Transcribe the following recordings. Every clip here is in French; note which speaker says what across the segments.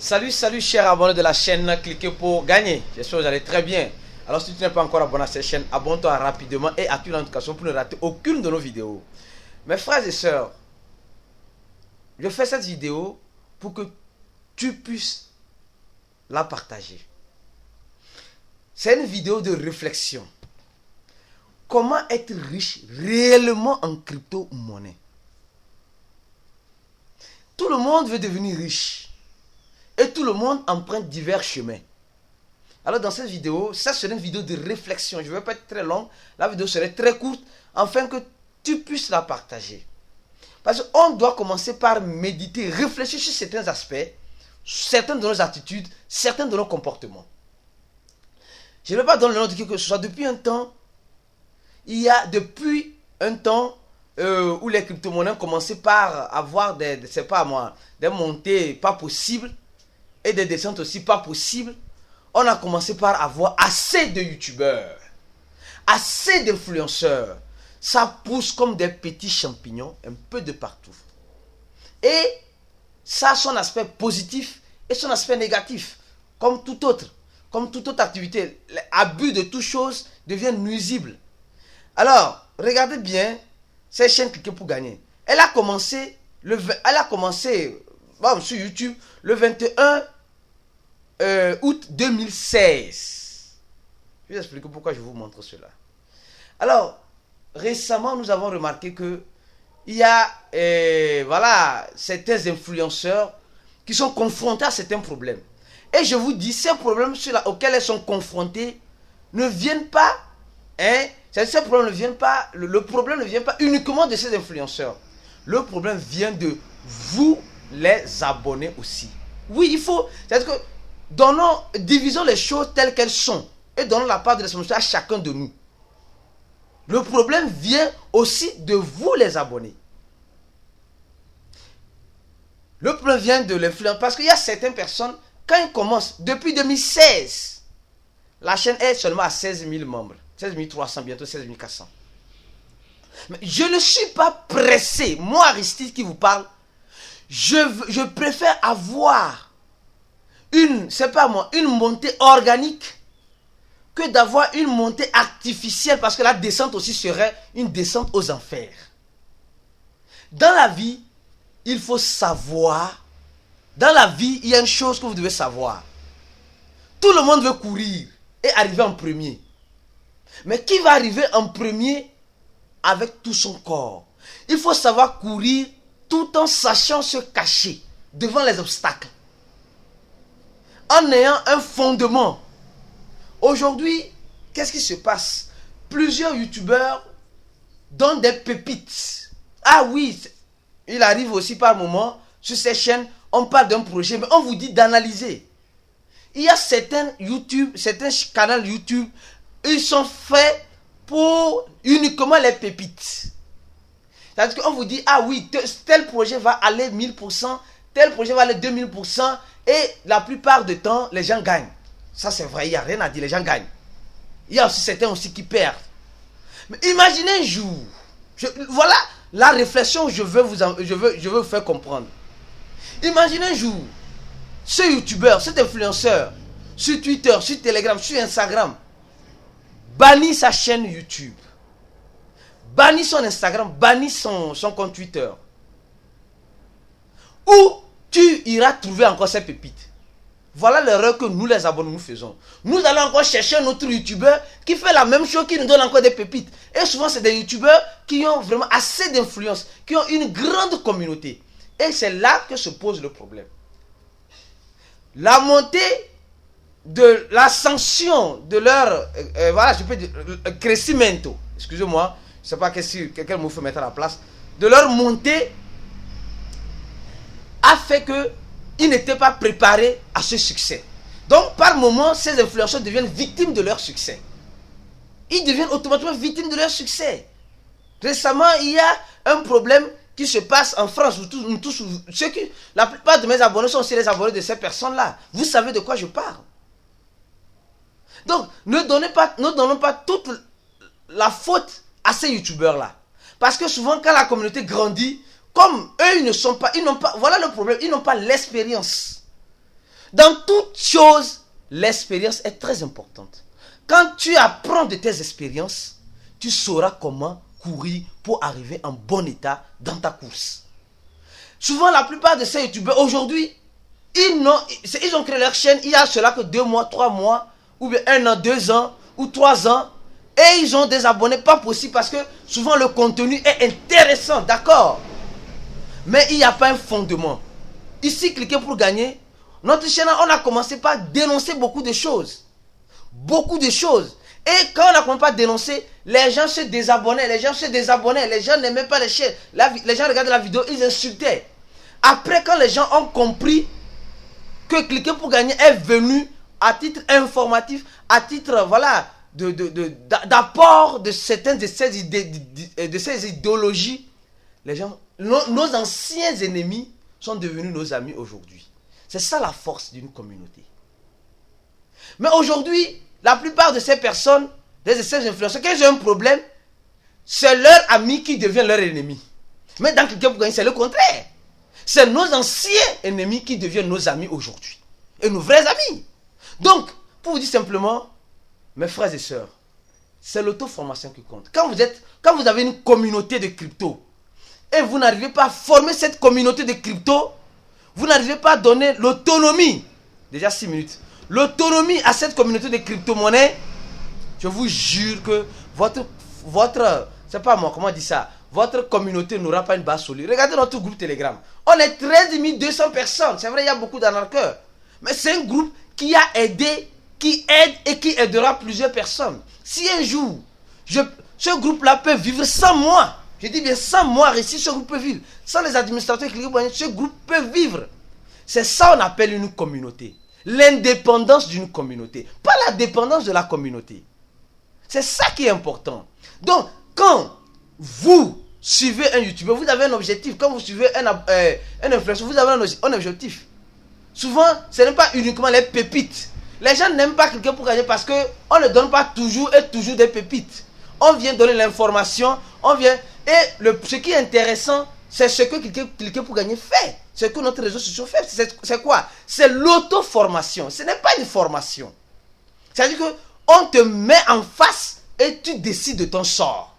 Speaker 1: Salut chers abonnés de la chaîne, cliquez pour gagner. J'espère que vous allez très bien. Alors si tu n'es pas encore abonné à cette chaîne, abonne-toi rapidement et active la notification pour ne rater aucune de nos vidéos. Mes frères et sœurs, je fais cette vidéo pour que tu puisses la partager. C'est une vidéo de réflexion. Comment être riche réellement en crypto-monnaie? Tout le monde veut devenir riche. Et tout le monde emprunte divers chemins. Alors dans cette vidéo, ça serait une vidéo de réflexion. Je ne vais pas être très longue. La vidéo serait très courte afin que tu puisses la partager. Parce qu'on doit commencer par méditer, réfléchir sur certains aspects, certaines de nos attitudes, certains de nos comportements. Je ne vais pas donner le nom de quelque chose. Depuis un temps, où les crypto-monnaies ont commencé par avoir des montées pas possibles et des descentes aussi pas possibles, on a commencé par avoir assez de youtubeurs, assez d'influenceurs. Ça pousse comme des petits champignons un peu de partout. Et ça a son aspect positif et son aspect négatif, comme toute autre activité. L'abus de toute chose devient nuisible. Alors, regardez bien cette chaîne Cliquez pour gagner. Elle a commencé sur YouTube le 21 août 2016. Je vais vous expliquer pourquoi je vous montre cela. Alors, récemment, nous avons remarqué que il y a certains influenceurs qui sont confrontés à certains problèmes. Et je vous dis, ces problèmes auxquels ils sont confrontés ne viennent pas, le problème ne vient pas uniquement de ces influenceurs. Le problème vient de vous, les abonnés aussi. Oui, il faut, c'est-à-dire que divisons les choses telles qu'elles sont et donnons la part de responsabilité à chacun de nous. Le problème vient aussi de vous, les abonnés. Le problème vient de l'influence parce qu'il y a certaines personnes, quand ils commencent, depuis 2016, la chaîne est seulement à 16 000 membres, 16 300, bientôt 16 400. Mais je ne suis pas pressé, moi Aristide qui vous parle, je préfère avoir une montée organique que d'avoir une montée artificielle, parce que la descente aussi serait une descente aux enfers. Dans la vie, il faut savoir. Dans la vie, il y a une chose que vous devez savoir. Tout le monde veut courir et arriver en premier. Mais qui va arriver en premier avec tout son corps? Il faut savoir courir tout en sachant se cacher devant les obstacles. En ayant un fondement. Aujourd'hui, qu'est-ce qui se passe? Plusieurs youtubeurs donnent des pépites. Ah oui, il arrive aussi par moment, sur ces chaînes, on parle d'un projet, mais on vous dit d'analyser. Il y a certains canaux YouTube, ils sont faits pour uniquement les pépites. C'est-à-dire qu'on vous dit, ah oui, tel projet va aller 1000%, tel projet va aller 2000%, et la plupart du temps, les gens gagnent. Ça c'est vrai, il n'y a rien à dire, les gens gagnent. Il y a aussi certains aussi qui perdent. Mais imaginez un jour, voilà la réflexion que je veux vous faire comprendre. Imaginez un jour, ce youtubeur, cet influenceur, sur Twitter, sur Telegram, sur Instagram, bannit sa chaîne YouTube, bannit son Instagram, bannit son compte Twitter. Où tu iras trouver encore ces pépites? Voilà l'erreur que nous les abonnés nous faisons. Nous allons encore chercher un autre youtubeur qui fait la même chose, qui nous donne encore des pépites. Et souvent c'est des youtubeurs qui ont vraiment assez d'influence, qui ont une grande communauté. Et c'est là que se pose le problème. La montée de l'ascension de leur crescimento, excusez-moi, je ne sais pas quel mot il faut mettre à la place, de leur montée a fait qu'ils n'étaient pas préparés à ce succès. Donc par moment, ces influenceurs deviennent victimes de leur succès. Ils deviennent automatiquement victimes de leur succès. Récemment, il y a un problème qui se passe en France. La plupart de mes abonnés sont aussi les abonnés de ces personnes-là. Vous savez de quoi je parle. Donc, ne donnons pas toute la faute à ces youtubeurs-là. Parce que souvent, quand la communauté grandit, comme eux, voilà le problème, ils n'ont pas l'expérience. Dans toute chose, l'expérience est très importante. Quand tu apprends de tes expériences, tu sauras comment courir pour arriver en bon état dans ta course. Souvent, la plupart de ces youtubeurs aujourd'hui, ils ont créé leur chaîne il y a cela que 2 mois, 3 mois, ou bien 1 an, 2 ans, ou 3 ans, et ils ont des abonnés, pas possible, parce que souvent le contenu est intéressant, d'accord, mais il n'y a pas un fondement. Ici, cliquez pour gagner. Notre chaîne, on a commencé par dénoncer beaucoup de choses. Beaucoup de choses. Et quand on a commencé par dénoncer, les gens se désabonnaient, les gens n'aimaient pas les chaînes. Les gens regardaient la vidéo, ils insultaient. Après, quand les gens ont compris que cliquer pour gagner est venu à titre informatif, à titre, voilà, d'apport de certaines de ces idéologies, les gens, nos anciens ennemis sont devenus nos amis aujourd'hui. C'est ça la force d'une communauté. Mais aujourd'hui, la plupart de ces personnes, de ces influenceurs, quand ils ont un problème, c'est leur ami qui devient leur ennemi. Mais dans quelqu'un pour gagner, c'est le contraire. C'est nos anciens ennemis qui deviennent nos amis aujourd'hui. Et nos vrais amis. Donc, pour vous dire simplement, mes frères et sœurs, c'est l'auto-formation qui compte. Quand vous avez une communauté de crypto, et vous n'arrivez pas à former cette communauté de crypto, vous n'arrivez pas à donner l'autonomie, déjà 6 minutes, l'autonomie à cette communauté de crypto-monnaies, je vous jure que votre, c'est pas moi, comment on dit ça, votre communauté n'aura pas une base solide. Regardez notre groupe Telegram. On est 13 200 personnes. C'est vrai, il y a beaucoup d'anarcheurs. Mais c'est un groupe qui a aidé, qui aide et qui aidera plusieurs personnes. Si un jour, ce groupe-là peut vivre sans moi, je dis bien sans moi, ici, ce groupe peut vivre. Sans les administrateurs, ce groupe peut vivre. C'est ça qu'on appelle une communauté. L'indépendance d'une communauté. Pas la dépendance de la communauté. C'est ça qui est important. Donc, quand vous suivez un youtubeur, vous avez un objectif. Quand vous suivez un influenceur, vous avez un objectif. Souvent, ce n'est pas uniquement les pépites. Les gens n'aiment pas quelqu'un pour gagner parce qu'on ne donne pas toujours des pépites. On vient donner l'information, on vient... Et ce qui est intéressant, c'est ce que cliquer pour gagner fait. Ce que notre réseau social fait. C'est quoi? C'est l'auto-formation. Ce n'est pas une formation. C'est-à-dire qu'on te met en face et tu décides de ton sort.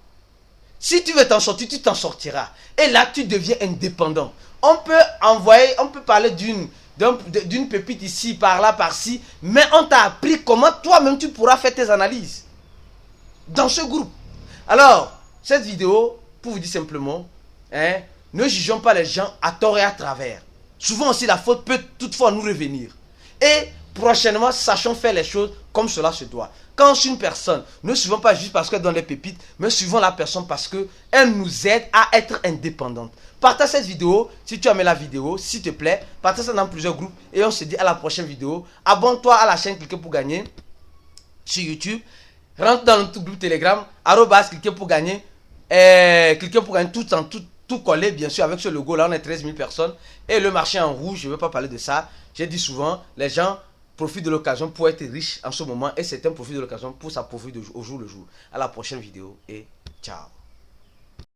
Speaker 1: Si tu veux t'en sortir, tu t'en sortiras. Et là, tu deviens indépendant. On peut parler d'une pépite ici, par là, par-ci, mais on t'a appris comment toi-même tu pourras faire tes analyses dans ce groupe. Alors, cette vidéo, pour vous dire simplement, ne jugeons pas les gens à tort et à travers. Souvent aussi, la faute peut toutefois nous revenir. Et prochainement, sachons faire les choses comme cela se doit. Quand je suis une personne, ne suivons pas juste parce qu'elle donne les pépites, mais suivons la personne parce qu'elle nous aide à être indépendante. Partage cette vidéo, si tu as aimé la vidéo, s'il te plaît, partage ça dans plusieurs groupes et on se dit à la prochaine vidéo. Abonne-toi à la chaîne Cliquez pour gagner sur YouTube. Rentre dans notre groupe Telegram, @cliquez pour gagner. Cliquez pour gagner tout collé, bien sûr, avec ce logo là, on est 13 000 personnes. Et le marché en rouge, je ne veux pas parler de ça. J'ai dit souvent, les gens profitent de l'occasion pour être riches en ce moment. Et c'est un profit de l'occasion pour s'appauvrir au jour le jour. À la prochaine vidéo et ciao.